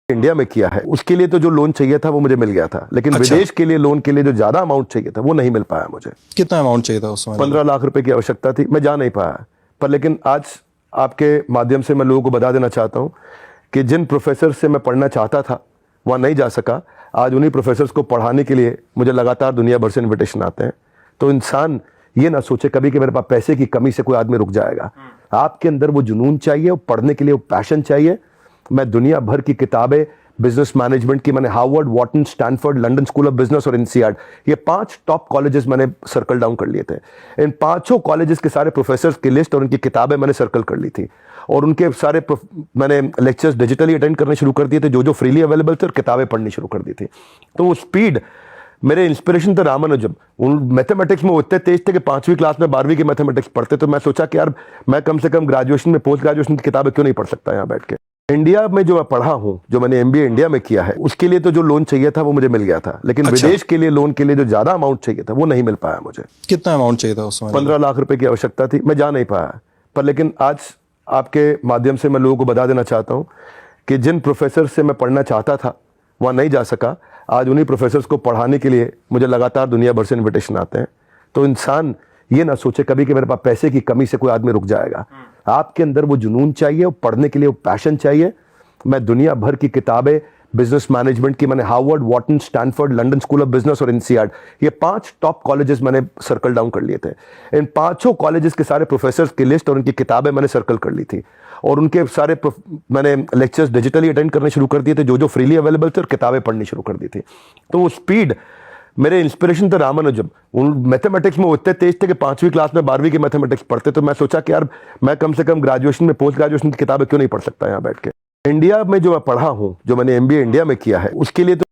India में किया है, उसके लिए तो जो लोन चाहिए था वो मुझे मिल गया था, लेकिन अच्छा। विदेश के लिए लोन के लिए जो ज्यादा अमाउंट चाहिए था वो नहीं मिल पाया मुझे। कितना अमाउंट चाहिए था उस समय? 15 लाख रुपए की आवश्यकता थी, मैं जा नहीं पाया। पर लेकिन आज आपके माध्यम से मैं लोगों को बता देना चाहता हूं कि जिन प्रोफेसर से मैं पढ़ना चाहता था वहां नहीं जा सका, आज उन्हीं प्रोफेसर्स को पढ़ाने के लिए मुझे लगातार दुनिया भर से इन्विटेशन आते हैं। तो इंसान ये ना सोचे कभी कि मेरे पास पैसे की कमी से कोई आदमी रुक जाएगा। आपके अंदर वो जुनून चाहिए, वो पढ़ने के लिए वो पैशन चाहिए। मैं दुनिया भर की किताबें बिजनेस मैनेजमेंट की, मैंने Harvard, Wharton, Stanford, London school of business और एनसीईआरटी, ये 5 टॉप कॉलेजेस मैंने सर्कल डाउन कर लिए थे। इन 5 कॉलेजेस के सारे प्रोफेसर्स की लिस्ट और उनकी किताबें मैंने सर्कल कर ली थी, और उनके सारे मैंने लेक्चर्स डिजिटली अटेंड करने शुरू कर दिए थे, जो फ्रीली अवेलेबल थे, और किताबें पढ़नी शुरू कर दी थी। तो वो स्पीड, मेरे इंस्पिरेशन थे रामानुजम। उन मैथमेटिक्स में वो इतने तेज थे कि 5वीं क्लास में 12वीं की मैथमेटिक्स पढ़ते। तो मैं सोचा कि यार मैं कम से कम ग्रेजुएशन में, पोस्ट ग्रेजुएशन की किताबें क्यों नहीं पढ़ सकता यहाँ बैठ के। इंडिया में जो मैं पढ़ा हूँ, जो मैंने एमबीए इंडिया में किया है, उसके लिए तो जो लोन चाहिए था वो मुझे मिल गया था, लेकिन अच्छा। विदेश के लिए लोन के लिए जो ज्यादा अमाउंट चाहिए था वो नहीं मिल पाया मुझे। कितना अमाउंट चाहिए था उस समय? 15 लाख रुपए की आवश्यकता थी, मैं जा नहीं पाया। पर लेकिन आज आपके माध्यम से मैं लोगों को बता देना चाहता हूँ कि जिन प्रोफेसर से मैं पढ़ना चाहता था वहां नहीं जा सका, आज उन्हीं प्रोफेसर्स को पढ़ाने के लिए मुझे लगातार दुनिया भर से इन्विटेशन आते हैं। तो इंसान ये ना सोचे कभी कि मेरे पास पैसे की कमी से कोई आदमी रुक जाएगा। आपके अंदर वो जुनून चाहिए, वो पढ़ने के लिए वो पैशन चाहिए। मैं दुनिया भर की किताबें बिजनेस मैनेजमेंट की, मैंने Harvard, Wharton, Stanford, London school of business और एनसीईआरटी, ये 5 टॉप कॉलेजेस मैंने सर्कल डाउन कर लिए थे। इन 5 कॉलेजेस के सारे प्रोफेसर्स की लिस्ट और उनकी किताबें मैंने सर्कल कर ली थी, और उनके सारे मैंने लेक्चर्स डिजिटली अटेंड करने शुरू कर दिए थे, जो फ्रीली अवेलेबल थे, और किताबें पढ़नी शुरू कर दी थी। तो वो स्पीड, मेरे इंस्पिरेशन थे रामानुजम। उन मैथमेटिक्स में वो इतने तेज थे कि 5वीं क्लास में 12वीं की मैथमेटिक्स पढ़ते। तो मैं सोचा कि यार मैं कम से कम ग्रेजुएशन में, पोस्ट ग्रेजुएशन की किताबें क्यों नहीं पढ़ सकता यहाँ बैठ के। इंडिया में जो मैं पढ़ा हूँ, जो मैंने एमबीए इंडिया में किया है, उसके लिए तो